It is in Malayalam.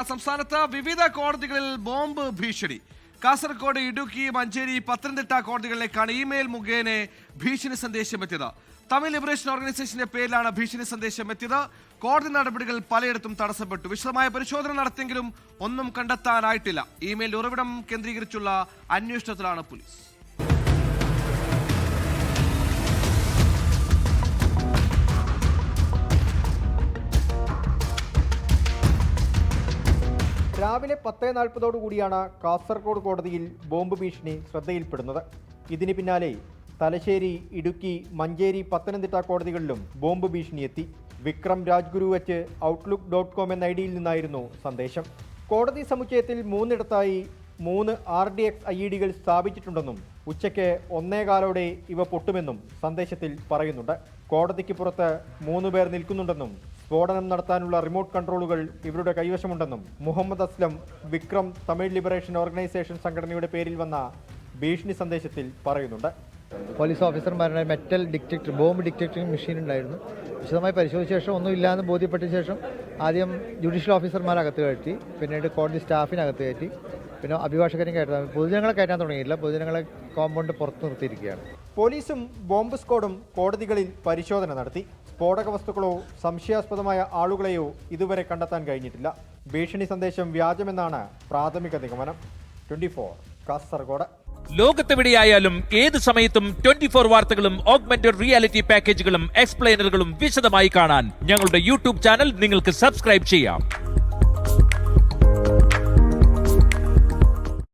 സംസ്ഥാനത്ത് വിവിധ കോടതികളിൽ ബോംബ് ഭീഷണി. കാസർഗോഡ്, ഇടുക്കി, മഞ്ചേരി, പത്തനംതിട്ട കോടതികളിലേക്കാണ് ഇമെയിൽ മുഖേന ഭീഷണി സന്ദേശം എത്തിയത്. തമിഴ് ലിബറേഷൻ ഓർഗനൈസേഷന്റെ പേരിലാണ് ഭീഷണി സന്ദേശം എത്തിയത്. കോടതി നടപടികൾ പലയിടത്തും തടസ്സപ്പെട്ടു. വിശദമായ പരിശോധന നടത്തിയെങ്കിലും ഒന്നും കണ്ടെത്താനായിട്ടില്ല. ഇമെയിൽ ഉറവിടം കേന്ദ്രീകരിച്ചുള്ള അന്വേഷണത്തിലാണ് പോലീസ്. രാവിലെ 10:40 കൂടിയാണ് കാസർഗോഡ് കോടതിയിൽ ബോംബ് ഭീഷണി ശ്രദ്ധയിൽപ്പെടുന്നത്. ഇതിന് പിന്നാലെ തലശ്ശേരി, ഇടുക്കി, മഞ്ചേരി, പത്തനംതിട്ട കോടതികളിലും ബോംബ് ഭീഷണി എത്തി. വിക്രം രാജ്ഗുരു വെച്ച് outlook.com എന്ന ഐഡിയിൽ നിന്നായിരുന്നു സന്ദേശം. കോടതി സമുച്ചയത്തിൽ 3 3 RDX IEDകൾ സ്ഥാപിച്ചിട്ടുണ്ടെന്നും ഉച്ചയ്ക്ക് 1:15 ഇവ പൊട്ടുമെന്നും സന്ദേശത്തിൽ പറയുന്നുണ്ട്. കോടതിക്ക് പുറത്ത് 3 പേർ നിൽക്കുന്നുണ്ടെന്നും സ്ഫോടനം നടത്താനുള്ള റിമോട്ട് കൺട്രോളുകൾ ഇവരുടെ കൈവശമുണ്ടെന്നും മുഹമ്മദ് അസ്ലം, വിക്രം തമിഴ് ലിബറേഷൻ ഓർഗനൈസേഷൻ സംഘടനയുടെ പേരിൽ വന്ന ഭീഷണി സന്ദേശത്തിൽ പറയുന്നുണ്ട്. പോലീസ് ഓഫീസർമാരുടെ മെറ്റൽ ഡിറ്റക്ടർ, ബോംബ് ഡിറ്റക്ടറിംഗ് മെഷീൻ ഉണ്ടായിരുന്നു. വിശദമായി പരിശോധിച്ച ശേഷം ഒന്നുമില്ലാന്ന് ബോധ്യപ്പെട്ട ശേഷം ആദ്യം ജുഡീഷ്യൽ ഓഫീസർമാരകത്ത് കയറ്റി, പിന്നീട് കോടതി സ്റ്റാഫിനകത്ത് കയറ്റി, പിന്നെ അഭിഭാഷകരും കയറ്റാൻ, പൊതുജനങ്ങളെ കയറ്റാൻ തുടങ്ങിയില്ല. പൊതുജനങ്ങളെ കോമ്പൗണ്ട് പുറത്ത് നിർത്തിയിരിക്കുകയാണ്. പോലീസും ബോംബ് സ്ക്വാഡും കോടതികളിൽ പരിശോധന നടത്തി. സ്ഫോടക വസ്തുക്കളോ സംശയാസ്പദമായ ആളുകളെയോ ഇതുവരെ കണ്ടെത്താൻ കഴിഞ്ഞിട്ടില്ല. ഭീഷണി സന്ദേശം വ്യാജമെന്നാണ് പ്രാഥമിക നിഗമനം. 24 കാസർഗോഡ്. ലോകത്തെവിടെയായാലും ഏത് സമയത്തും 24 വാർത്തകളും ഓഗ്മെന്റഡ് റിയാലിറ്റി പാക്കേജുകളും എക്സ്പ്ലെയിനറുകളും വിശദമായി കാണാൻ ഞങ്ങളുടെ യൂട്യൂബ് ചാനൽ നിങ്ങൾക്ക് സബ്സ്ക്രൈബ് ചെയ്യാം.